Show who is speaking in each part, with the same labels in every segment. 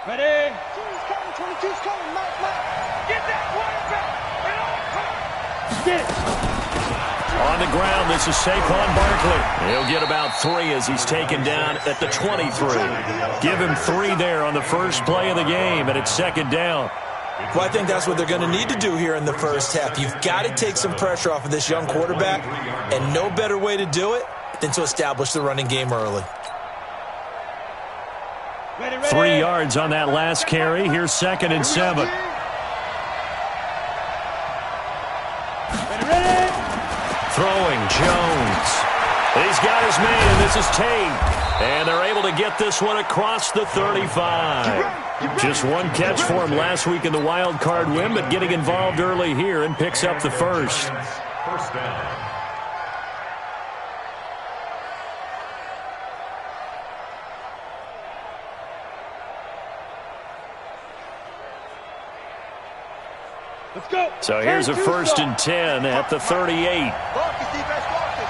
Speaker 1: Ready? 22's coming, Mike. Get that quarterback. Get it.
Speaker 2: On the ground, this is Saquon Barkley. He'll get about 3 as he's taken down at the 23. Give him 3 there on the first play of the game, and it's second down.
Speaker 3: Well, I think that's what they're going to need to do here in the first half. You've got to take some pressure off of this young quarterback, and no better way to do it than to establish the running game early.
Speaker 2: 3 yards on that last carry. Here's 2nd and 7. Throwing, Jones. He's got his man. This is Tate. And they're able to get this one across the 35. Just 1 catch for him last week in the wild card win, but getting involved early here and picks up the first.
Speaker 4: First down.
Speaker 1: Let's go.
Speaker 2: So here's a 1st and 10 at the 38.
Speaker 1: Focus, defense, focus.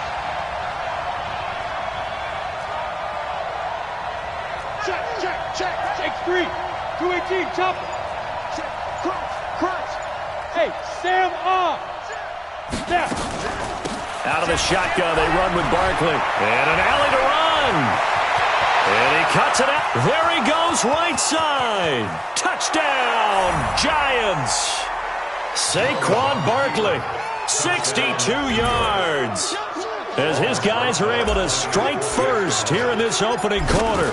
Speaker 1: Check 3. 218, chop it. Check, crunch. Hey, Sam off. Snap.
Speaker 2: Out of the shotgun, they run with Barkley. And an alley to run. And he cuts it out. There he goes, right side. Touchdown, Giants. Saquon Barkley, 62 yards. As his guys are able to strike first here in this opening quarter.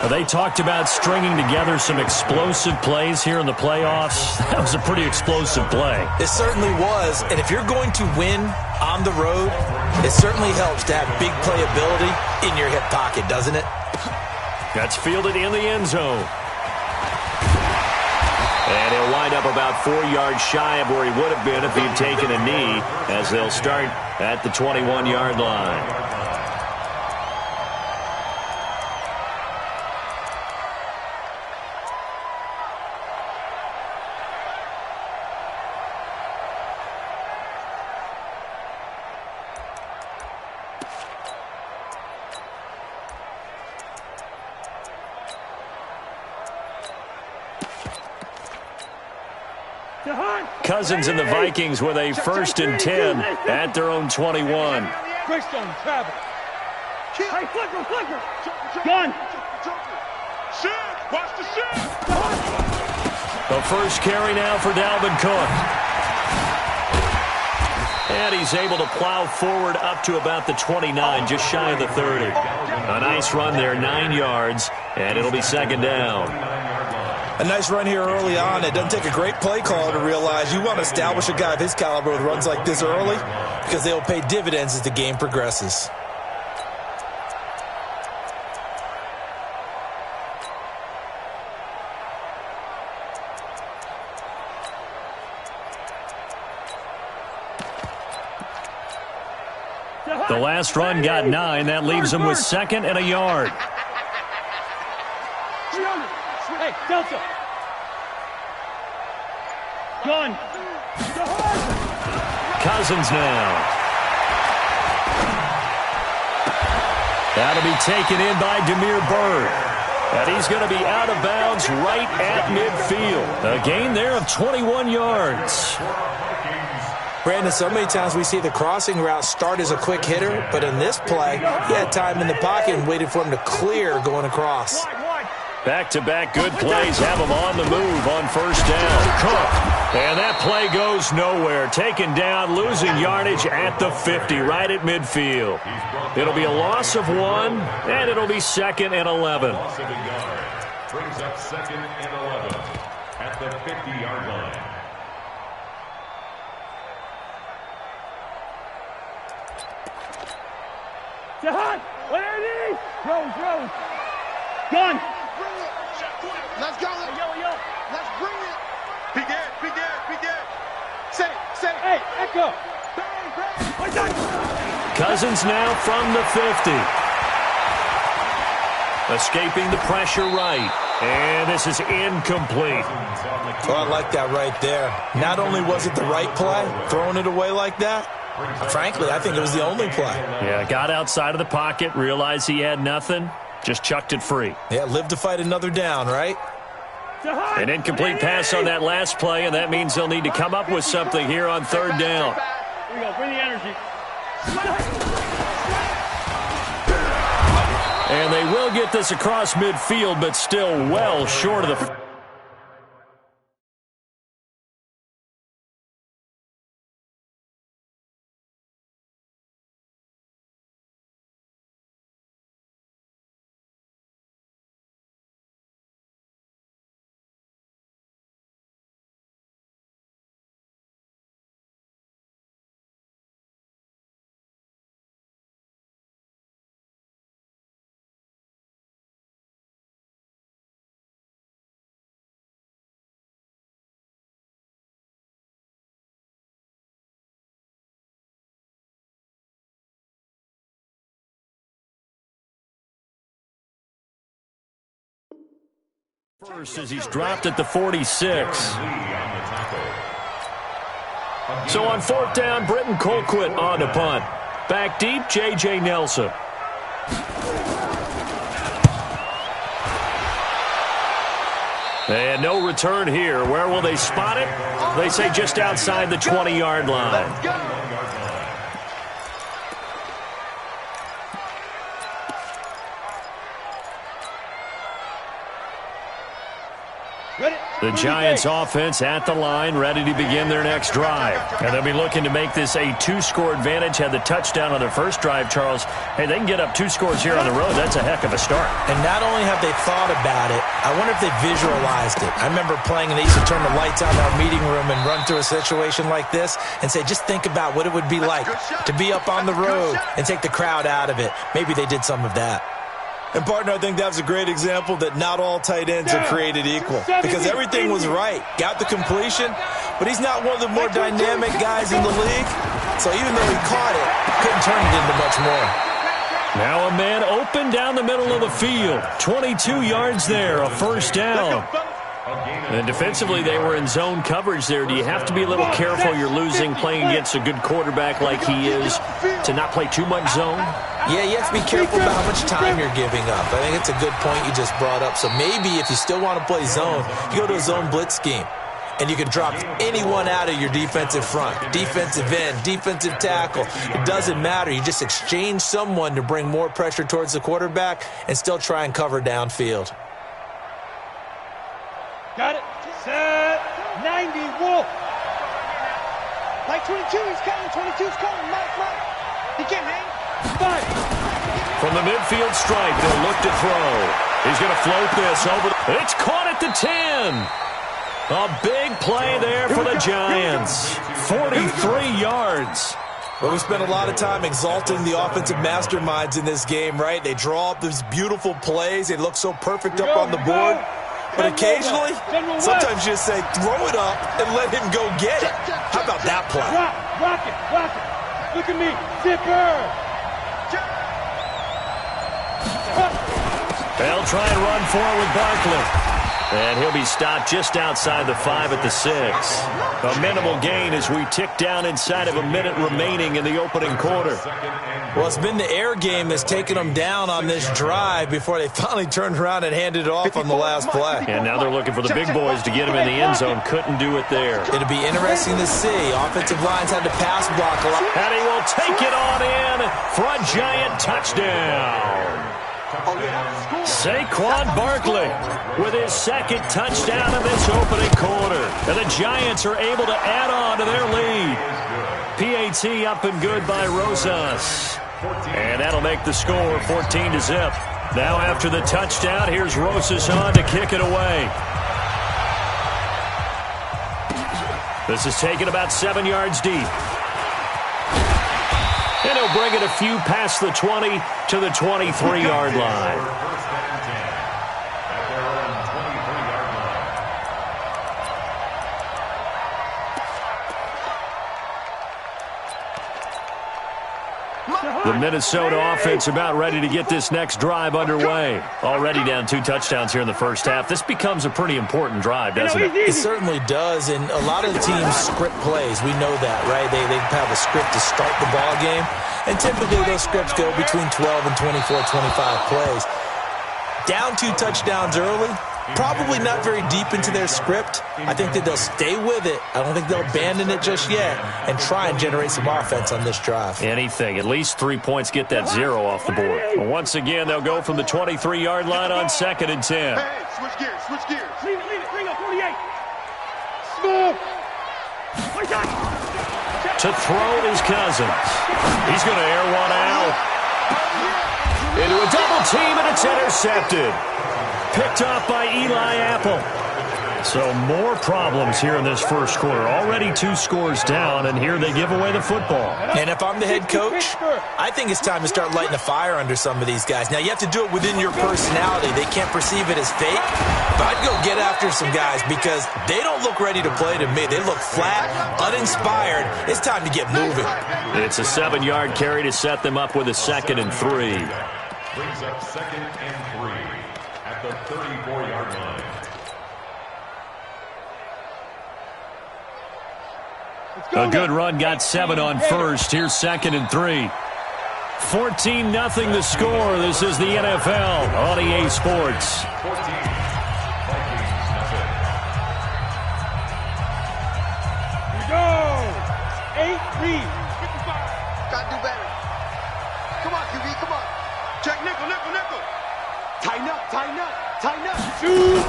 Speaker 2: They talked about stringing together some explosive plays here in the playoffs. That was a pretty explosive play.
Speaker 3: It certainly was, and if you're going to win on the road, it certainly helps to have big playability in your hip pocket, doesn't it?
Speaker 2: That's fielded in the end zone. And he'll wind up about 4 yards shy of where he would have been if he'd taken a knee, as they'll start at the 21-yard line. Cousins and the Vikings with a 1st and 10 at their own 21.
Speaker 1: Greystone, travel. Hey, flicker. Gun. Shit, watch the shit.
Speaker 2: The first carry now for Dalvin Cook. And he's able to plow forward up to about the 29, just shy of the 30. A nice run there, 9 yards, and it'll be second down.
Speaker 3: A nice run here early on. It doesn't take a great play caller to realize you want to establish a guy of his caliber with runs like this early, because they'll pay dividends as the game progresses.
Speaker 2: The last run got 9. That leaves him with 2nd and a yard.
Speaker 1: Hey, Delta. Gun.
Speaker 2: Cousins now. That'll be taken in by Damiere Byrd. And he's going to be out of bounds right at midfield. A gain there of 21 yards.
Speaker 3: Brandon, so many times we see the crossing route start as a quick hitter, but in this play, he had time in the pocket and waited for him to clear going across.
Speaker 2: Back-to-back good plays have him on the move on first down. Cook. And that play goes nowhere. Taken down, losing yardage at the 50, right at midfield. It'll be a loss of 1, and it'll be 2nd and 11.
Speaker 4: Brings up 2nd and 11 at the 50-yard line.
Speaker 1: Jahan, where are these? Rose. Gun. Let's go. Yo. Let's bring it. Be dead. Say. Hey, echo. Bang.
Speaker 2: Cousins now from the 50. Escaping the pressure right. And this is incomplete.
Speaker 3: Oh, I like that right there. Not only was it the right play, throwing it away like that, frankly, I think it was the only play.
Speaker 2: Yeah, got outside of the pocket, realized he had nothing, Just chucked it free.
Speaker 3: Yeah, live to fight another down, right?
Speaker 2: An incomplete pass on that last play, and that means they'll need to come up with something here on third down.
Speaker 1: Here we go. Bring the energy.
Speaker 2: And they will get this across midfield, but still well short of the... First as he's dropped at the 46. So on fourth down, Britton Colquitt on to punt. Back deep, J.J. Nelson. And no return here. Where will they spot it? They say just outside the 20-yard line. The Giants offense at the line, ready to begin their next drive. And they'll be looking to make this a two-score advantage. Had the touchdown on their first drive, Charles. Hey, they can get up 2 scores here on the road. That's a heck of a start.
Speaker 3: And not only have they thought about it, I wonder if they visualized it. I remember playing and they used to turn the lights out in our meeting room and run through a situation like this and say, just think about what it would be like to be up on the road and take the crowd out of it. Maybe they did some of that. And, partner, I think that was a great example that not all tight ends are created equal because everything was right. Got the completion, but he's not one of the more dynamic guys in the league. So even though he caught it, couldn't turn it into much more.
Speaker 2: Now a man open down the middle of the field. 22 yards there, a first down. And defensively, they were in zone coverage there. Do you have to be a little careful? You're losing playing against a good quarterback like he is to not play too much zone?
Speaker 3: Yeah, you have to be careful about how much time you're giving up. I think it's a good point you just brought up. So maybe if you still want to play zone, you go to a zone blitz scheme. And you can drop anyone out of your defensive front. Defensive end, defensive tackle. It doesn't matter. You just exchange someone to bring more pressure towards the quarterback and still try and cover downfield.
Speaker 1: Got it. Set. 90. Wolf. Like 22. He's coming. 22's coming. Mike. He can't hang. 5.
Speaker 2: From the midfield stripe, they'll look to throw. He's going to float this over. It's caught at the 10. A big play there for the Giants. 43 yards.
Speaker 3: Well, we spent a lot of time exalting the offensive masterminds in this game, right? They draw up these beautiful plays. They look so perfect up on the board. But occasionally, sometimes you just say, throw it up and let him go get it. How about that play?
Speaker 1: Rock it. Look at me. Zipper.
Speaker 2: They'll try and run forward with Barkley. And he'll be stopped just outside the 5 at the 6. A minimal gain as we tick down inside of a minute remaining in the opening quarter.
Speaker 3: Well, it's been the air game that's taken them down on this drive before they finally turned around and handed it off on the last play.
Speaker 2: And now they're looking for the big boys to get him in the end zone. Couldn't do it there.
Speaker 3: It'll be interesting to see. Offensive lines had to pass block a lot.
Speaker 2: And he will take it on in for a Giant touchdown. Saquon Barkley with his second touchdown of this opening quarter. And the Giants are able to add on to their lead. PAT up and good by Rosas. And that'll make the score 14-0. Now after the touchdown, here's Rosas on to kick it away. This is taken about 7 yards deep. And he'll bring it a few past the 20 to the 23-yard line. The Minnesota offense about ready to get this next drive underway. Already down 2 touchdowns here in the first half. This becomes a pretty important drive, doesn't it?
Speaker 3: It certainly does, and a lot of the teams script plays. We know that, right? They have a script to start the ball game, and typically those scripts go between 12 and 24, 25 plays. Down 2 touchdowns early, probably not very deep into their script. I think that they'll stay with it. I don't think they'll abandon it just yet and try and generate some offense on this drive.
Speaker 2: Anything. At least 3 points get that 0 off the board. Once again, they'll go from the 23-yard line on 2nd and 10.
Speaker 1: Hey, switch gears, switch gears. Lean it, bring up 48. Smooth.
Speaker 2: To throw is Cousins. He's going to air one out. Into a double team, and it's intercepted. Picked off by Eli Apple. So more problems here in this first quarter. Already 2 scores down, and here they give away the football.
Speaker 3: And if I'm the head coach, I think it's time to start lighting a fire under some of these guys. Now, you have to do it within your personality. They can't perceive it as fake. But I'd go get after some guys because they don't look ready to play to me. They look flat, uninspired. It's time to get moving.
Speaker 2: It's a 7-yard carry to set them up with a 2nd and 3.
Speaker 4: Brings up 2nd and 3 at the 34-yard line.
Speaker 2: A good run got 7 on first. Here's 2nd and 3. 14-0 the score. This is the NFL on EA Sports.
Speaker 4: 14. Vikings, nothing.
Speaker 1: Here we go. 8 lead. 55. Gotta do better. Come on, QB, come on. Check nickel. Tighten up. Shoot.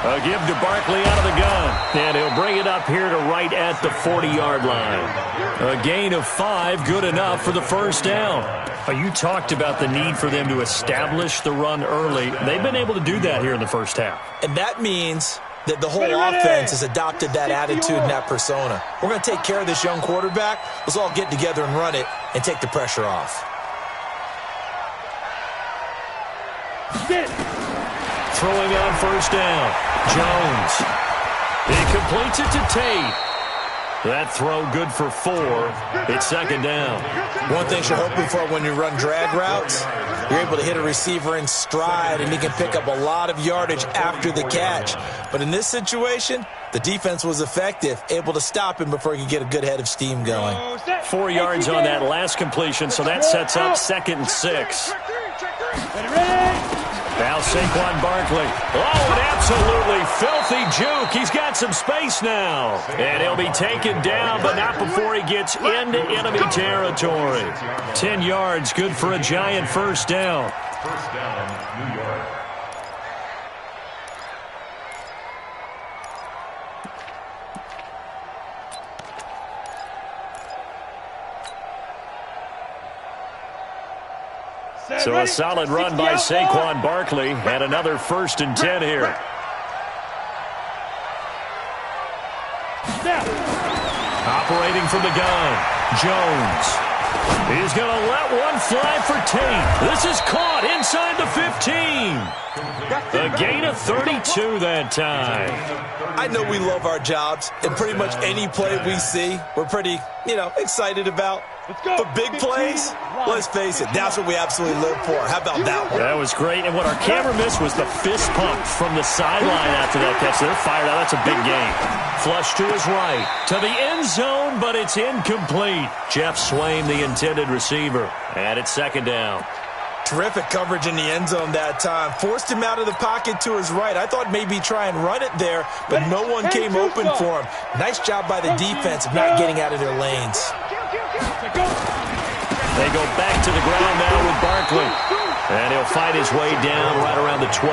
Speaker 2: A give to Barkley out of the gun. And he'll bring it up here to right at the 40-yard line. A gain of 5, good enough for the first down. You talked about the need for them to establish the run early. They've been able to do that here in the first half.
Speaker 3: And that means that the whole offense has adopted that attitude and that persona. We're going to take care of this young quarterback. Let's all get together and run it and take the pressure off.
Speaker 2: Throwing on first down. Jones. He completes it to Tate. That throw good for 4. It's 2nd down.
Speaker 3: One thing you're hoping for when you run drag routes, you're able to hit a receiver in stride and he can pick up a lot of yardage after the catch. But in this situation, the defense was effective, able to stop him before he could get a good head of steam going.
Speaker 2: 4 yards on that last completion, so that sets up 2nd and 6. Now Saquon Barkley. Oh, an absolutely filthy juke. He's got some space now. And he'll be taken down, but not before he gets into enemy territory. 10 yards, good for a giant first down.
Speaker 4: First down, New York.
Speaker 2: So a solid run by Saquon Barkley and another 1st and 10 here. Operating from the gun, Jones. He's going to let one fly for Tate. This is caught inside the 15. A gain of 32 that time.
Speaker 3: I know we love our jobs, and pretty much any play we see, we're pretty, excited about. But big plays, let's face it, that's what we absolutely live for. How about that one?
Speaker 2: That was great, and what our camera missed was the fist pump from the sideline after that catch. They're fired out. That's a big game. Flush to his right, to the end zone, but it's incomplete. Jeff Swaim, the intended receiver, and it's 2nd down.
Speaker 3: Terrific coverage in the end zone that time. Forced him out of the pocket to his right. I thought maybe try and run it there, but no one came open for him. Nice job by the defense of not getting out of their lanes.
Speaker 2: They go back to the ground now with Barkley. And he'll fight his way down right around the 12.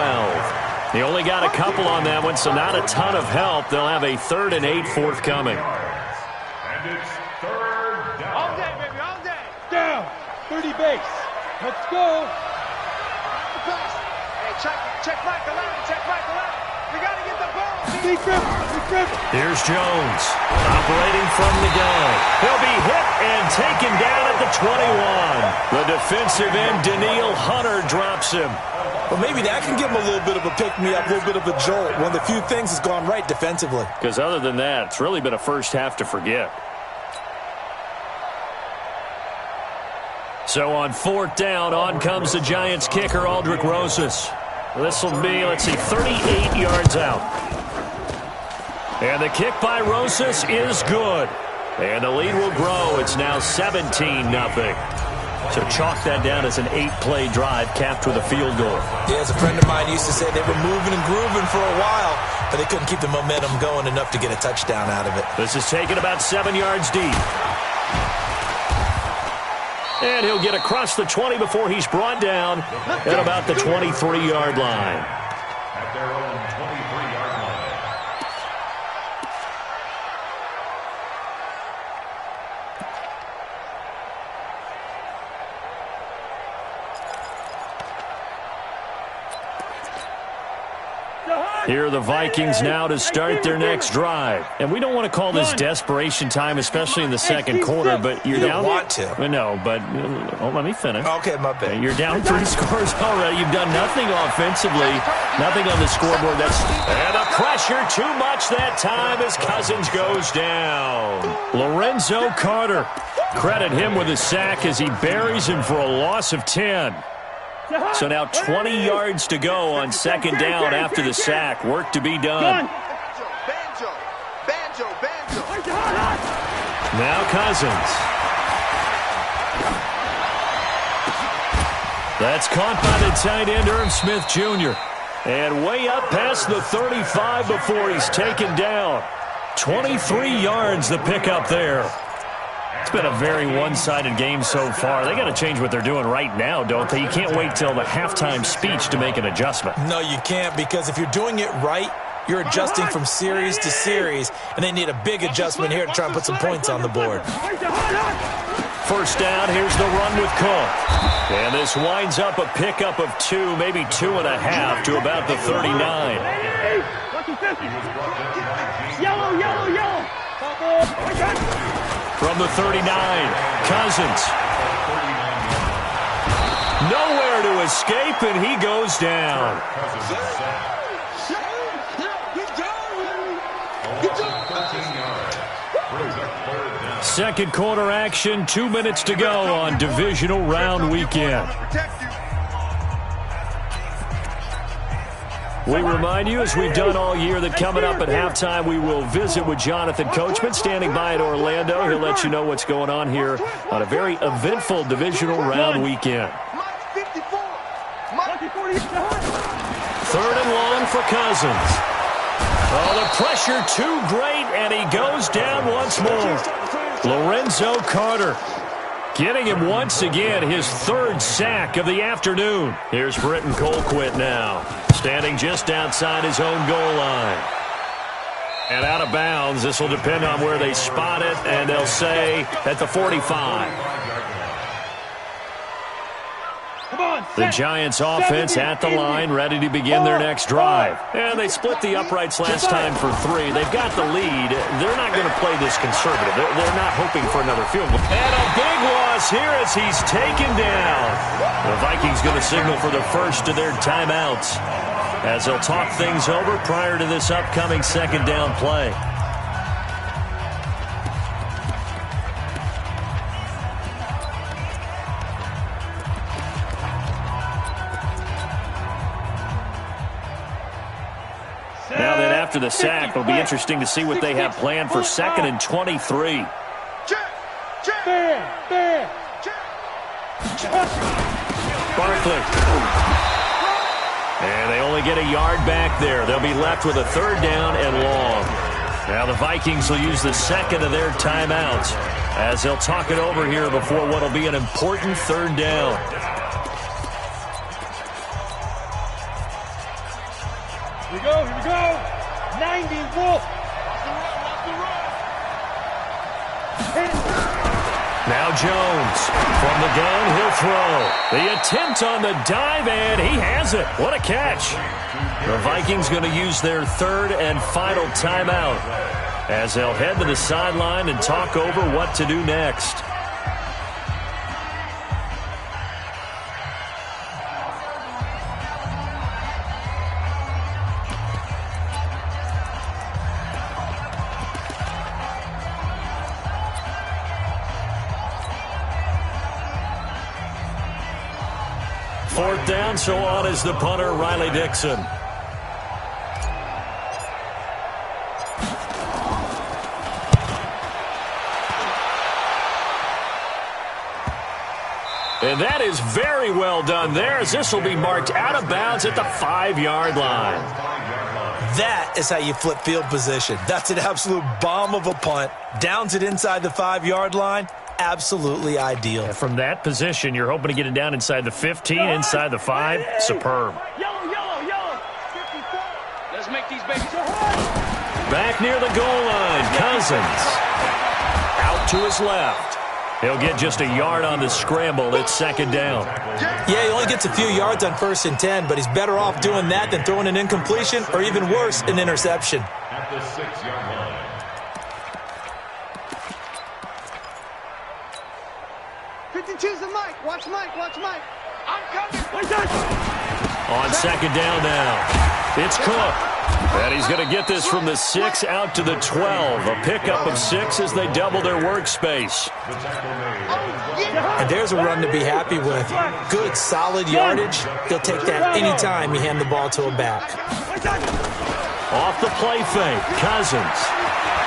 Speaker 2: He only got a couple on that one, so not a ton of help. They'll have a 3rd and 8 forthcoming.
Speaker 4: And it's 3rd down.
Speaker 1: All day, baby, all day. Down. 30 base. Let's go. Hey, check Michael out. We got to get the ball. Big grip.
Speaker 2: Here's Jones, operating from the gun. He'll be hit and taken down at the 21. The defensive end, Daniil Hunter, drops him.
Speaker 3: Well, maybe that can give him a little bit of a pick-me-up, a little bit of a jolt. One of the few things has gone right defensively.
Speaker 2: Because other than that, it's really been a first half to forget. So on 4th down, on comes the Giants kicker, Aldrick Rosas. This will be, 38 yards out. And the kick by Rosas is good. And the lead will grow. It's now 17-0. So chalk that down as an 8-play drive capped with a field goal.
Speaker 3: Yeah, as a friend of mine used to say, they were moving and grooving for a while, but they couldn't keep the momentum going enough to get a touchdown out of it.
Speaker 2: This is taken about 7 yards deep. And he'll get across the 20 before he's brought down at about the 23-yard line.
Speaker 4: At their own 23-yard line.
Speaker 2: Here are the Vikings now to start their next drive. And we don't want to call this desperation time, especially in the second quarter, but you're down.
Speaker 3: You want to.
Speaker 2: No, but let me finish.
Speaker 3: Okay, my bad.
Speaker 2: You're down 3 scores already. You've done nothing offensively, nothing on the scoreboard. And the pressure too much that time as Cousins goes down. Lorenzo Carter. Credit him with a sack as he buries him for a loss of 10. So now 20 yards to go on second down after the sack. Work to be done. Now Cousins. That's caught by the tight end, Irv Smith Jr. And way up past the 35 before he's taken down. 23 yards the pickup there. It's been a very one-sided game so far. They got to change what they're doing right now, don't they? You can't wait till the halftime speech to make an adjustment.
Speaker 3: No, you can't, because if you're doing it right, you're adjusting from series to series, and they need a big adjustment here to try and put some points on the board.
Speaker 2: First down, here's the run with Cook. And this winds up a pickup of 2, maybe 2.5 to about the 39.
Speaker 1: Yellow, yellow, yellow.
Speaker 2: From the 39, Cousins. Nowhere to escape, and he goes down. Second quarter action, 2 minutes to go on divisional round weekend. We remind you, as we've done all year, that coming up at halftime, we will visit with Jonathan Coachman, standing by at Orlando. He'll let you know what's going on here on a very eventful divisional round weekend. Third and long for Cousins. Oh, the pressure too great, and he goes down once more. Lorenzo Carter getting him once again, his 3rd sack of the afternoon. Here's Britton Colquitt now, standing just outside his own goal line. And out of bounds. This will depend on where they spot it, and they'll say at the 45. The Giants offense at the line, ready to begin their next drive. And they split the uprights last time for 3. They've got the lead. They're not going to play this conservative. They're not hoping for another field goal. And a big loss here as he's taken down. The Vikings going to signal for the first of their timeouts as they'll talk things over prior to this upcoming second down play. Now then, after the sack, it'll be interesting to see what they have planned for 2nd and 23. Barkley. And they only get a yard back there. They'll be left with a 3rd down and long. Now the Vikings will use the 2nd of their timeouts as they'll talk it over here before what will be an important 3rd down.
Speaker 1: Here we go, here we go. 90, Wolf.
Speaker 2: Now Jones from the gun, he'll throw. The attempt on the dive, and he has it. What a catch. The Vikings going to use their 3rd and final timeout as they'll head to the sideline and talk over what to do next. Fourth down, so on is the punter, Riley Dixon. And that is very well done there, as this will be marked out of bounds at the 5-yard line.
Speaker 3: That is how you flip field position. That's an absolute bomb of a punt. Downs it inside the 5-yard line. Absolutely ideal.
Speaker 2: And from that position, you're hoping to get it down inside the 15, inside the 5. Superb.
Speaker 1: Yellow. 54. Let's make these babies.
Speaker 2: Back near the goal line, Cousins. Out to his left. He'll get just a yard on the scramble. It's second down.
Speaker 3: Yeah, he only gets a few yards on 1st and 10, but he's better off doing that than throwing an incompletion or even worse, an interception.
Speaker 4: At the 6-yard line.
Speaker 1: Choose the Mike. Watch Mike. I'm coming.
Speaker 2: On second down now, it's Cook. And he's going to get this from the 6 out to the 12. A pickup of 6 as they double their workspace.
Speaker 3: And there's a run to be happy with. Good, solid yardage. He'll take that anytime you hand the ball to a back.
Speaker 2: Off the play fake, Cousins.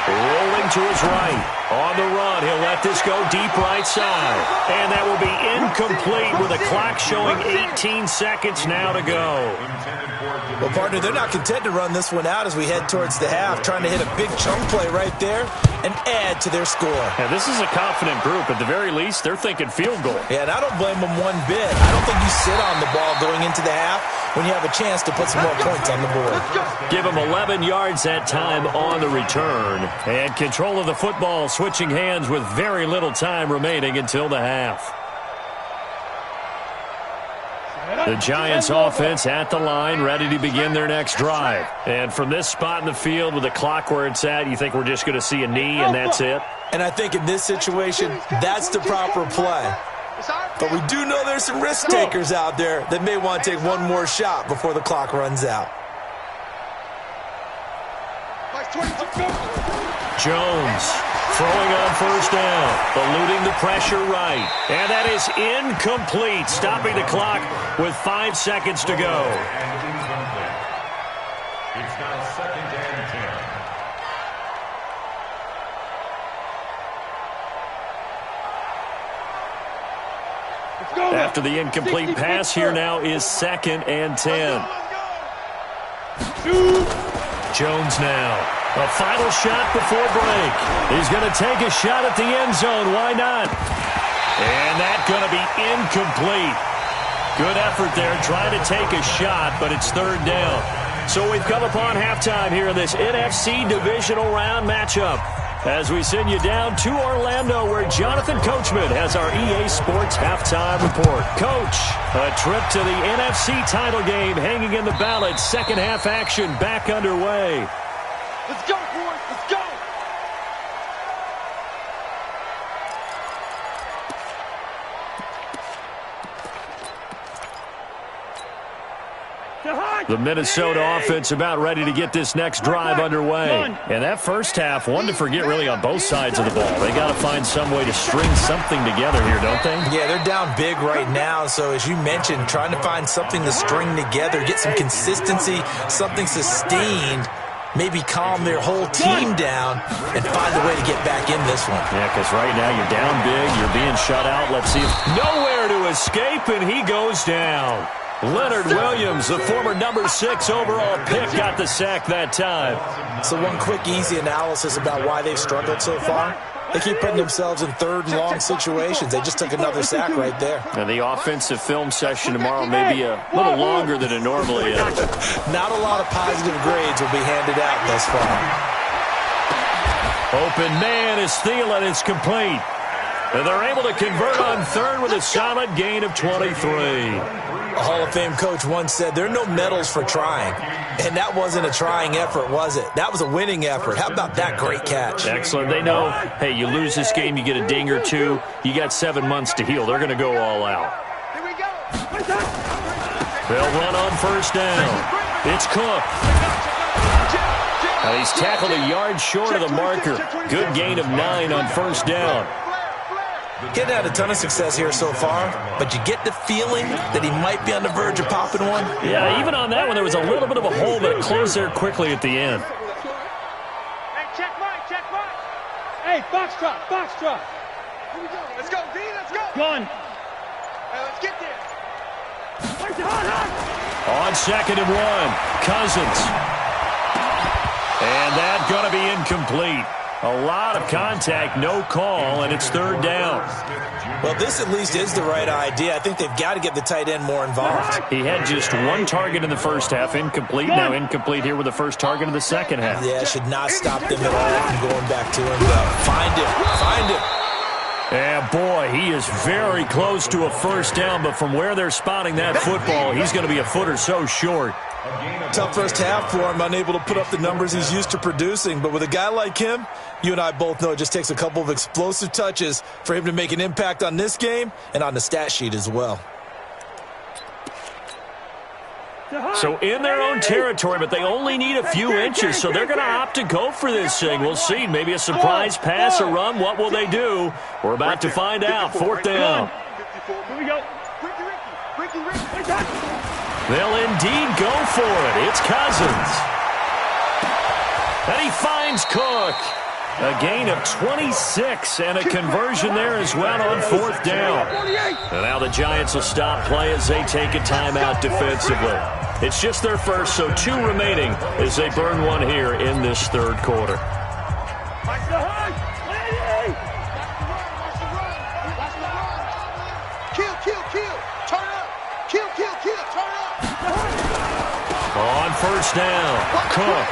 Speaker 2: Rolling to his right. On the run, he'll let this go deep right side. And that will be incomplete with a clock showing 18 seconds now to go.
Speaker 3: Well, partner, they're not content to run this one out as we head towards the half, trying to hit a big chunk play right there and add to their score.
Speaker 2: Yeah, this is a confident group. At the very least, they're thinking field goal.
Speaker 3: Yeah, and I don't blame them one bit. I don't think you sit on the ball going into the half when you have a chance to put some more points on the board.
Speaker 2: Give them 11 yards that time on the return. And control of the football switching hands with very little time remaining until the half. The Giants offense at the line, ready to begin their next drive. And from this spot in the field with the clock where it's at, you think we're just going to see a knee and that's it?
Speaker 3: And I think in this situation, that's the proper play. But we do know there's some risk takers out there that may want to take one more shot before the clock runs out.
Speaker 2: Jones throwing on first down, eluding the pressure right. And that is incomplete, stopping the clock with 5 seconds to go.
Speaker 4: It's now second and 10.
Speaker 2: After the incomplete pass, here now is second and 10. Jones now. A final shot before break. He's going to take a shot at the end zone. Why not? And that's going to be incomplete. Good effort there trying to take a shot, but it's third down. So we've come upon halftime here in this NFC divisional round matchup as we send you down to Orlando where Jonathan Coachman has our EA Sports halftime report. Coach, a trip to the NFC title game hanging in the balance. Second half action back underway.
Speaker 1: Let's go, boys. Let's go.
Speaker 2: The Minnesota offense about ready to get this next drive underway. And that first half, one to forget really on both sides of the ball. They got to find some way to string something together here, don't they?
Speaker 3: Yeah, they're down big right now. So as you mentioned, trying to find something to string together, get some consistency, something sustained, maybe calm their whole team down and find a way to get back in this one.
Speaker 2: Yeah, because right now you're down big, you're being shut out. Let's see if nowhere to escape, and he goes down. Leonard Williams, the former number 6 overall pick, got the sack that time.
Speaker 3: So one quick, easy analysis about why they've struggled so far. They keep putting themselves in third and long situations. They just took another sack right there.
Speaker 2: Now the offensive film session tomorrow may be a little longer than it normally is.
Speaker 3: Not a lot of positive grades will be handed out thus far.
Speaker 2: Open man is Thielen. It's complete. And they're able to convert on third with a solid gain of 23.
Speaker 3: A Hall of Fame coach once said, there are no medals for trying. And that wasn't a trying effort, was it? That was a winning effort. How about that great catch?
Speaker 2: Excellent. They know, hey, you lose this game, you get a ding or two. You got 7 months to heal. They're going to go all out.
Speaker 1: Here we go.
Speaker 2: They'll run on first down. It's Cook. Now he's tackled a yard short of the marker. Good gain of 9 on first down.
Speaker 3: Getting had a ton of success here so far, but you get the feeling that he might be on the verge of popping one.
Speaker 2: Yeah, even on that one, there was a little bit of a hole that closed there quickly at the end.
Speaker 1: Hey, check Mike. Hey, foxtrot. Here we go. Let's go, D. Let's go.
Speaker 5: Gun.
Speaker 1: Let's get there.
Speaker 2: On 2nd and 1, Cousins. And that's going to be incomplete. A lot of contact, no call, and it's 3rd down.
Speaker 3: Well, this at least is the right idea. I think they've got to get the tight end more involved.
Speaker 2: He had just 1 target in the first half, incomplete. Now incomplete here with the first target of the second half.
Speaker 3: Yeah, should not stop them at all from going back to him, though. Find him.
Speaker 2: And boy, he is very close to a first down, but from where they're spotting that football, he's going to be a foot or so short.
Speaker 3: Tough first half for him, unable to put up the numbers he's used to producing. But with a guy like him, you and I both know it just takes a couple of explosive touches for him to make an impact on this game and on the stat sheet as well.
Speaker 2: So in their own territory, but they only need a few inches, so they're going to opt to go for this thing. We'll see. Maybe a surprise pass or run. What will they do? We're about to find out. 4th down.
Speaker 1: Here we go. Ricky.
Speaker 2: They'll indeed go for it. It's Cousins. And he finds Cook. A gain of 26 and a conversion there as well on 4th down. And now the Giants will stop play as they take a timeout defensively. It's just their first, so 2 remaining as they burn 1 here in this 3rd quarter. On 1st down, Cook.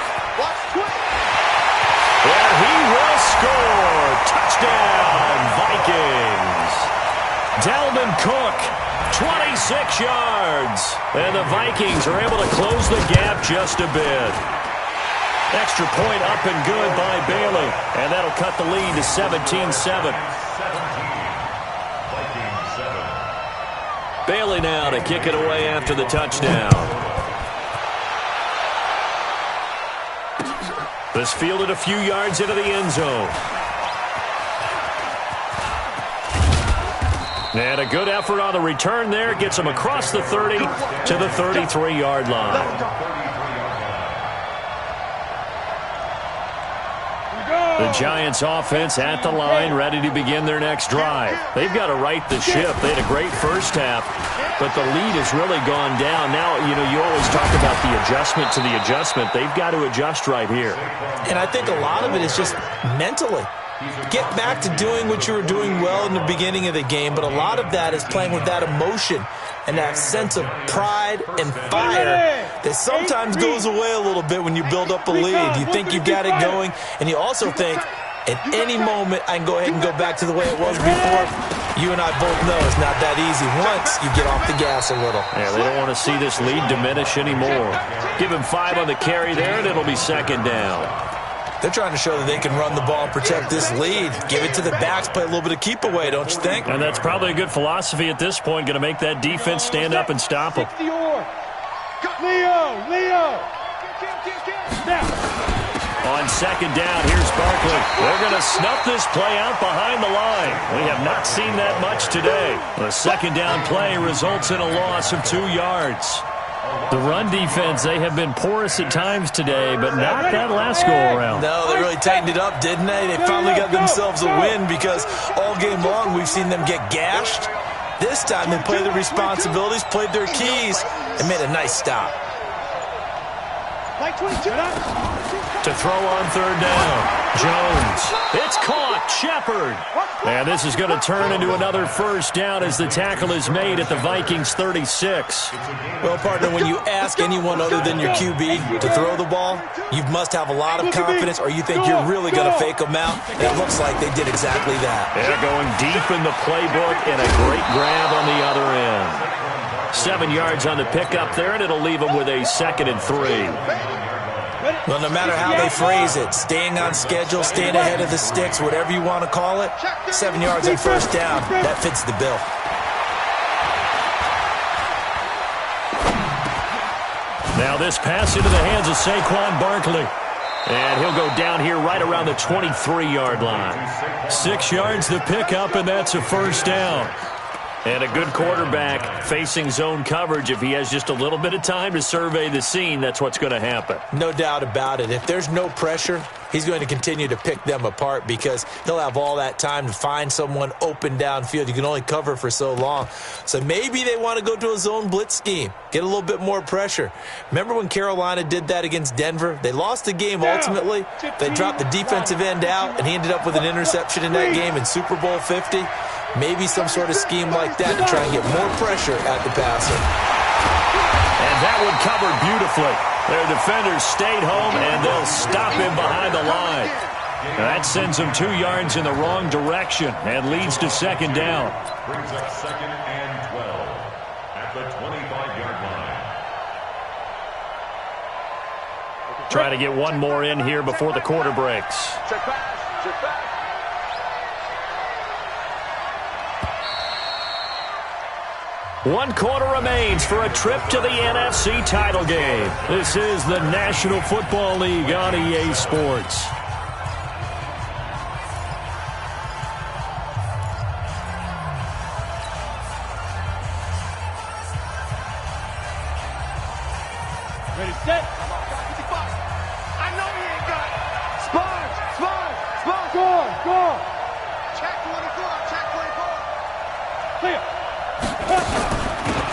Speaker 2: And he will score. Touchdown, Vikings. Dalvin Cook, 26 yards. And the Vikings are able to close the gap just a bit. Extra point up and good by Bailey. And that'll cut the lead to 17-7. Bailey now to kick it away after the touchdown. This fielded a few yards into the end zone. And a good effort on the return there. Gets him across the 30 to the 33-yard line. The Giants offense at the line, ready to begin their next drive. They've got to right the ship. They had a great first half, but the lead has really gone down. Now, you always talk about the adjustment to the adjustment. They've got to adjust right here.
Speaker 3: And I think a lot of it is just mentally. Get back to doing what you were doing well in the beginning of the game, but a lot of that is playing with that emotion and that sense of pride and fire that sometimes goes away a little bit when you build up a lead. You think you've got it going, and you also think, at any moment, I can go ahead and go back to the way it was before. You and I both know it's not that easy once you get off the gas a little.
Speaker 2: Yeah, they don't want to see this lead diminish anymore. Give him 5 on the carry there, and it'll be 2nd down.
Speaker 3: They're trying to show that they can run the ball and protect this lead. Give it to the backs, play a little bit of keep away, don't you think?
Speaker 2: And that's probably a good philosophy at this point, going to make that defense stand up and stop them.
Speaker 1: Leo!
Speaker 2: On 2nd down, here's Barkley. They're going to snuff this play out behind the line. We have not seen that much today. The 2nd down play results in a loss of 2 yards. The run defense, they have been porous at times today, but not that last go-around.
Speaker 3: No, they really tightened it up, didn't they? They finally got themselves a win because all game long we've seen them get gashed. This time they played their responsibilities, played their keys, and made a nice stop.
Speaker 2: To throw on 3rd down, Jones. It's caught, Shepard. And this is going to turn into another first down as the tackle is made at the Vikings 36.
Speaker 3: Well, partner, when you ask anyone other than your QB to throw the ball, you must have a lot of confidence or you think you're really going to fake them out. And it looks like they did exactly that.
Speaker 2: They're going deep in the playbook and a great grab on the other end. 7 yards on the pickup there, and it'll leave them with a 2nd and 3.
Speaker 3: Well, no matter how they phrase it, staying on schedule, staying ahead of the sticks, whatever you want to call it, 7 yards on first down, that fits the bill.
Speaker 2: Now this pass into the hands of Saquon Barkley. And he'll go down here right around the 23-yard line. 6 yards the pickup, and that's a first down. And a good quarterback facing zone coverage. If he has just a little bit of time to survey the scene, that's what's going to happen.
Speaker 3: No doubt about it. If there's no pressure, he's going to continue to pick them apart because he'll have all that time to find someone open downfield. You can only cover for so long. So maybe they want to go to a zone blitz scheme, get a little bit more pressure. Remember when Carolina did that against Denver? They lost the game ultimately. They dropped the defensive end out, and he ended up with an interception in that game in Super Bowl 50. Maybe some sort of scheme like that to try and get more pressure at the passer.
Speaker 2: And that one covered beautifully. Their defenders stayed home, and they'll stop him behind the line. Now that sends them 2 yards in the wrong direction and leads to second down.
Speaker 4: Brings up second and 12 at the 25-yard line.
Speaker 2: Try to get one more in here before the quarter breaks.
Speaker 1: Check pass. Check pass.
Speaker 2: One quarter remains for a trip to the NFC title game. This is the National Football League on EA Sports.
Speaker 1: Ready, set. I know he ain't got it. Spurs. Go. Check 24. Check 24. Clear.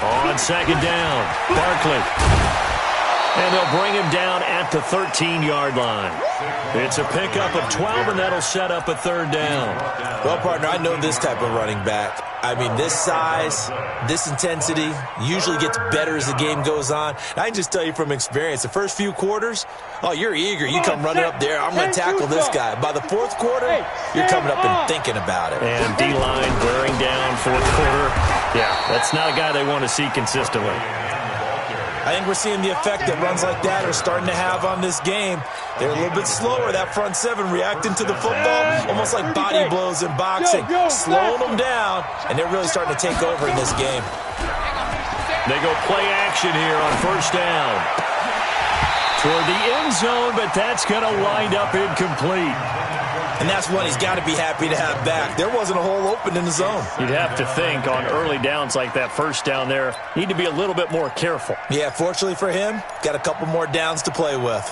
Speaker 2: On second down, Barkley. And they'll bring him down at the 13-yard line. It's a pickup of 12, and that'll set up a third down.
Speaker 3: Well, partner, I know this type of running back. I mean, this size, this intensity usually gets better as the game goes on. And I can just tell you from experience, the first few quarters, oh, you're eager. You come running up there, I'm going to tackle this guy. By the fourth quarter, you're coming up and thinking about it.
Speaker 2: And D-line wearing down fourth quarter. Yeah, that's not a guy they want to see consistently.
Speaker 3: I think we're seeing the effect that runs like that are starting to have on this game. They're a little bit slower, that front seven, reacting to the football, almost like body blows in boxing, slowing them down, and they're really starting to take over in this game.
Speaker 2: They go play action here on first down. Toward the end zone, but that's going to wind up incomplete.
Speaker 3: And that's one he's got to be happy to have back. There wasn't a hole open in the zone.
Speaker 2: You'd have to think on early downs like that first down there, need to be a little bit more careful.
Speaker 3: Yeah, fortunately for him, got a couple more downs to play with.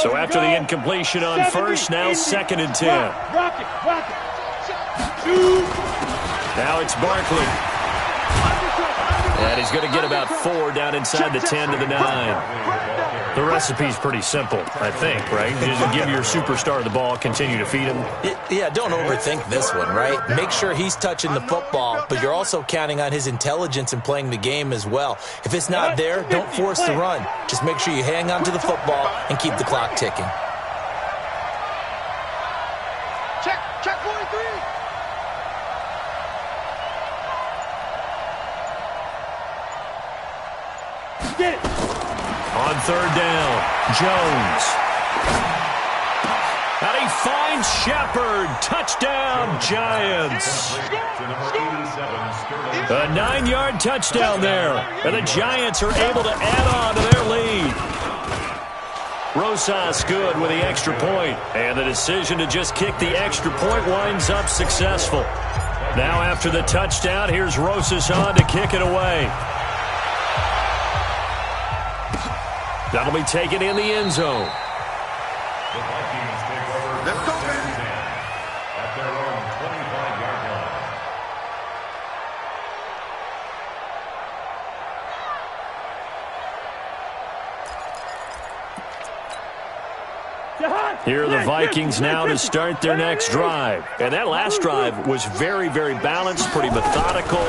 Speaker 2: So after the incompletion on first, now second and 10.
Speaker 1: Rock it.
Speaker 2: Now it's Barkley. And he's going to get about 4 down inside the 10 to the 9. The recipe's pretty simple, I think, right? You just give your superstar the ball, continue to feed him.
Speaker 3: Yeah, don't overthink this one, right? Make sure he's touching the football, but you're also counting on his intelligence in playing the game as well. If it's not there, don't force the run. Just make sure you hang on to the football and keep the clock ticking.
Speaker 1: Check 43. Get it.
Speaker 2: On third down, Jones. And he finds Shepard. Touchdown, Giants. A 9-yard touchdown there. And the Giants are able to add on to their lead. Rosas good with the extra point. And the decision to just kick the extra point winds up successful. Now after the touchdown, here's Rosas on to kick it away. That'll be taken in the end zone.
Speaker 4: The Vikings take over.
Speaker 1: Let's go, man.
Speaker 4: At their own 25-yard line.
Speaker 2: Here are the Vikings now to start their next drive. And that last drive was very, very balanced, pretty methodical.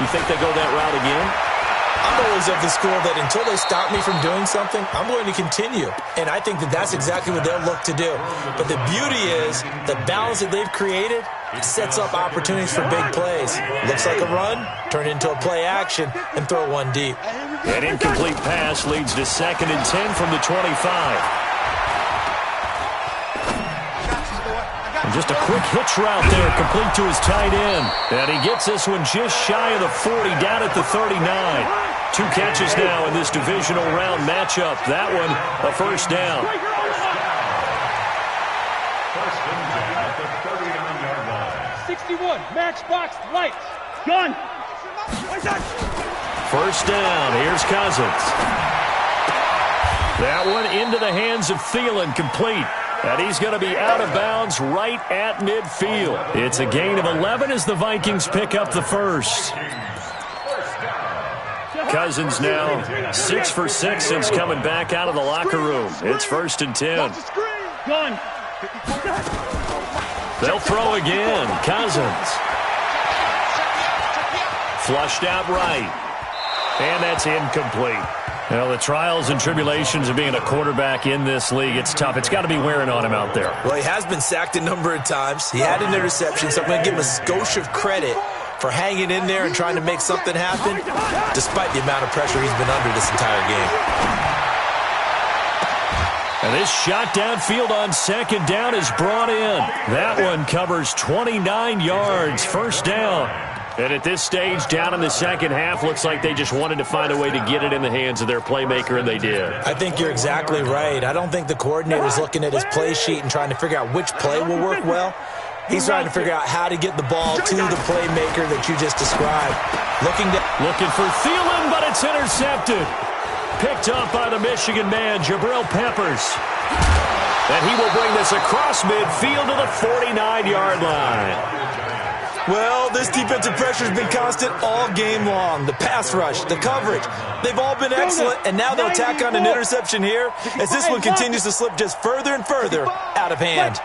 Speaker 2: You think they go that route again?
Speaker 3: I'm always of the school that until they stop me from doing something, I'm going to continue. And I think that that's exactly what they'll look to do. But the beauty is the balance that they've created sets up opportunities for big plays. Looks like a run, turn into a play action, and throw one deep.
Speaker 2: An incomplete pass leads to second and 10 from the 25. And just a quick hitch route there, complete to his tight end. And he gets this one just shy of the 40, down at the 39. 2 catches now in this divisional round matchup. That one, a first down.
Speaker 4: First and 10 at the 39-yard line.
Speaker 1: 61, matchbox, lights, gun.
Speaker 2: First down, here's Cousins. That one into the hands of Thielen, complete. And he's going to be out of bounds right at midfield. It's a gain of 11 as the Vikings pick up the first. Cousins now 6 for 6 since coming back out of the locker room. It's first and 10.
Speaker 1: Gun.
Speaker 2: They'll throw again. Cousins. Flushed out right. And that's incomplete. Well, the trials and tribulations of being a quarterback in this league, it's tough. It's got to be wearing on him out there.
Speaker 3: Well, he has been sacked a number of times. He had an interception, so I'm going to give him a skosh of credit for hanging in there and trying to make something happen, despite the amount of pressure he's been under this entire game.
Speaker 2: And this shot downfield on second down is brought in. That one covers 29 yards, first down. And at this stage, down in the second half, looks like they just wanted to find a way to get it in the hands of their playmaker, and they did.
Speaker 3: I think you're exactly right. I don't think the coordinator's looking at his play sheet and trying to figure out which play will work well. He's trying to figure out how to get the ball to the playmaker that you just described.
Speaker 2: Looking for Thielen, but it's intercepted. Picked up by the Michigan man, Jabril Peppers. And he will bring this across midfield to the 49-yard line.
Speaker 3: Well, this defensive pressure has been constant all game long. The pass rush, the coverage, they've all been excellent, and now they'll tack on an interception here as this one continues to slip just further and further out of hand.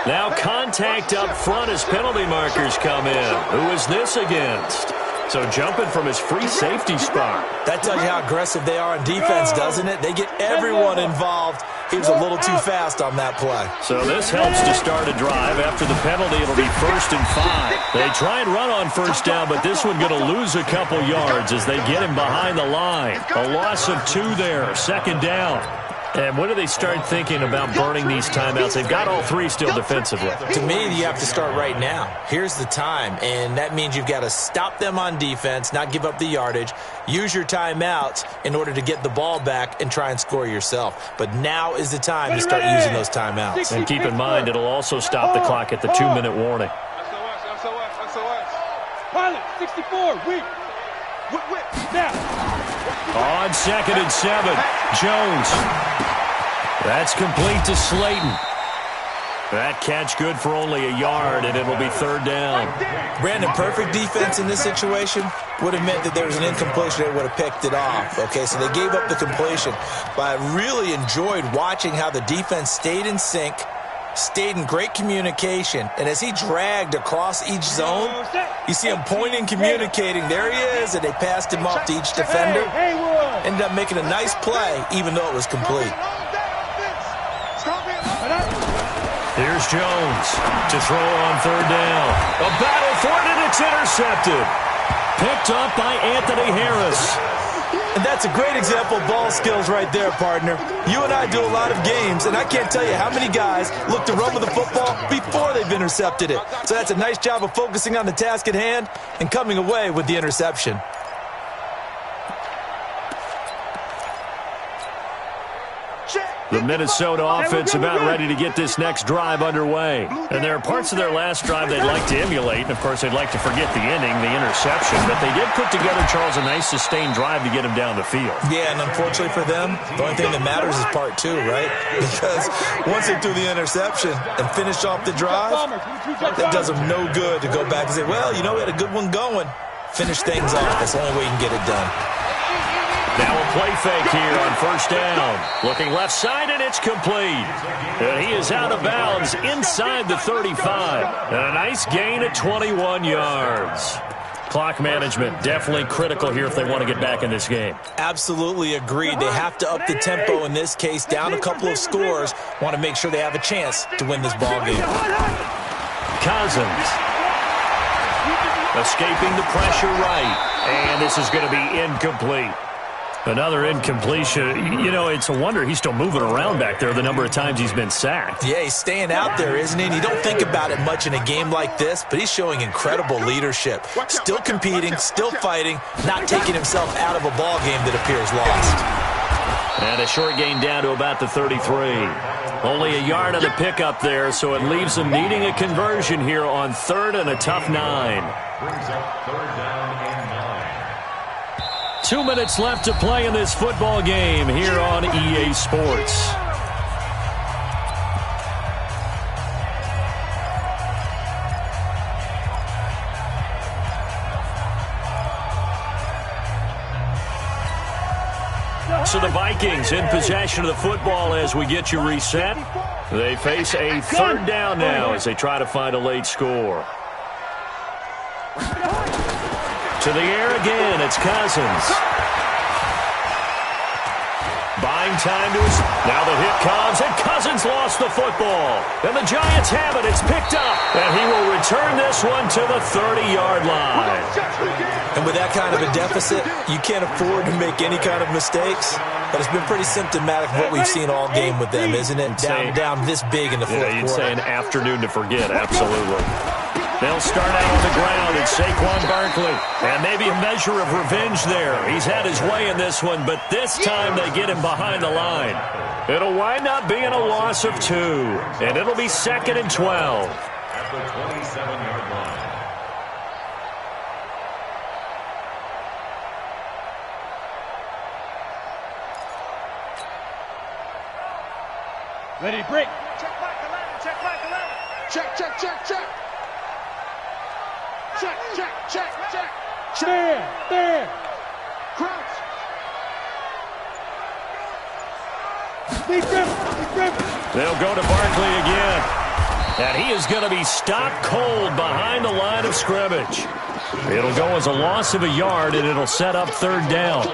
Speaker 2: Now contact up front as penalty markers come in. Who is this against? So jumping from his free safety spot.
Speaker 3: That tells you how aggressive they are on defense, doesn't it? They get everyone involved. He was a little too fast on that play.
Speaker 2: So this helps to start a drive. After the penalty, it'll be first and 5. They try and run on first down, but this one going to lose a couple yards as they get him behind the line. A loss of 2 there, second down. And when do they start thinking about burning these timeouts? They've got all 3 still defensively.
Speaker 3: To me, you have to start right now. Here's the time, and that means you've got to stop them on defense, not give up the yardage, use your timeouts in order to get the ball back and try and score yourself. But now is the time to start using those timeouts.
Speaker 2: And keep in mind, it'll also stop the clock at the 2-minute warning.
Speaker 1: Pilot, 64, whip, now.
Speaker 2: On second and 7, Jones. That's complete to Slayton. That catch good for only a yard, and it'll be third down.
Speaker 3: Brandon, perfect defense in this situation would have meant that there was an incompletion. They would have picked it off. Okay, so they gave up the completion. But I really enjoyed watching how the defense stayed in sync, stayed in great communication, and as he dragged across each zone, you see him pointing, communicating. There he is, and they passed him off to each defender. Ended up making a nice play, even though it was complete.
Speaker 2: Here's Jones to throw on third down. A battle for it, and it's intercepted. Picked up by Anthony Harris.
Speaker 3: And that's a great example of ball skills right there, partner. You and I do a lot of games, and I can't tell you how many guys look to run with the football before they've intercepted it. So that's a nice job of focusing on the task at hand and coming away with the interception.
Speaker 2: The Minnesota offense about ready to get this next drive underway. And there are parts of their last drive they'd like to emulate. And, of course, they'd like to forget the inning, the interception. But they did put together, Charles, a nice sustained drive to get him down the field.
Speaker 3: Yeah, and unfortunately for them, the only thing that matters is part 2, right? Because once they threw the interception and finished off the drive, that does them no good to go back and say, well, you know, we had a good one going. Finish things off. That's the only way you can get it done.
Speaker 2: Now a play fake here on first down. Looking left side, and it's complete. And he is out of bounds inside the 35. And a nice gain of 21 yards. Clock management definitely critical here if they want to get back in this game.
Speaker 3: Absolutely agreed. They have to up the tempo in this case, down a couple of scores. Want to make sure they have a chance to win this ball game.
Speaker 2: Cousins. Escaping the pressure right. And this is going to be incomplete. Another incompletion. You know, it's a wonder he's still moving around back there the number of times he's been sacked.
Speaker 3: Yeah, he's staying out there, isn't he? And you don't think about it much in a game like this, but he's showing incredible leadership. Still competing, still fighting, not taking himself out of a ball game that appears lost.
Speaker 2: And a short gain down to about the 33. Only a yard on the pickup there, so it leaves them needing a conversion here on 3rd and a tough 9.
Speaker 4: Brings up 3rd down and 9.
Speaker 2: 2 minutes left to play in this football game here on EA Sports. So the Vikings in possession of the football as we get you reset. They face a 3rd down now as they try to find a late score. To the air again, it's Cousins. Buying time to his... Now the hit comes, and Cousins lost the football. And the Giants have it. It's picked up. And he will return this one to the 30-yard line.
Speaker 3: And with that kind of a deficit, you can't afford to make any kind of mistakes. But it's been pretty symptomatic of what we've seen all game with them, isn't it? Down this big in the fourth quarter.
Speaker 2: You'd say an afternoon to forget, absolutely. They'll start out on the ground. It's Saquon Barkley. And maybe a measure of revenge there. He's had his way in this one, but this time they get him behind the line. It'll wind up being a loss of 2. And it'll be 2nd and 12.
Speaker 4: At the 27-yard line.
Speaker 1: Ready to break. Check back 11. Check back 11. Check, check, check, check. Check, check, check, check. There. Crouch.
Speaker 2: They'll go to Barkley again. And he is going to be stopped cold behind the line of scrimmage. It'll go as a loss of a yard, and it'll set up 3rd down.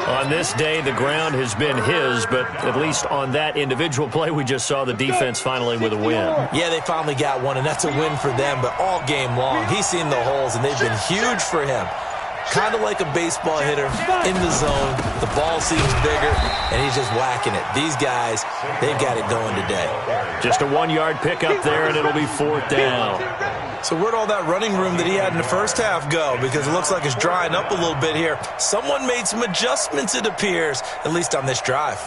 Speaker 2: On this day, the ground has been his, but at least on that individual play, we just saw the defense finally with a win.
Speaker 3: Yeah, they finally got one, and that's a win for them, but all game long, he's seen the holes, and they've been huge for him. Kind of like a baseball hitter in the zone. The ball seems bigger, and he's just whacking it. These guys, they've got it going today.
Speaker 2: Just a 1-yard pickup there, and it'll be 4th down.
Speaker 3: So where'd all that running room that he had in the first half go? Because it looks like it's drying up a little bit here. Someone made some adjustments, it appears, at least on this drive.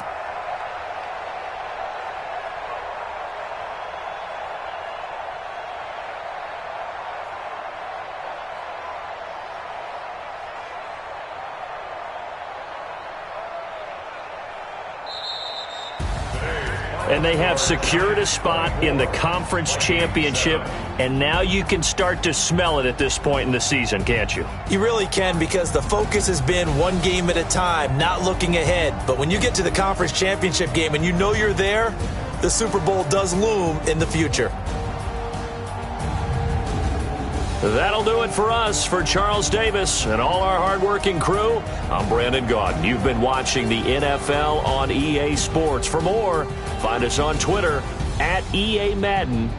Speaker 2: And they have secured a spot in the conference championship, and now you can start to smell it at this point in the season, can't you?
Speaker 3: You really can, because the focus has been one game at a time, not looking ahead. But when you get to the conference championship game and you know you're there, the Super Bowl does loom in the future.
Speaker 2: That'll do it for us. For Charles Davis and all our hardworking crew, I'm Brandon Gaudin. You've been watching the NFL on EA Sports. For more, find us on Twitter @EA Madden.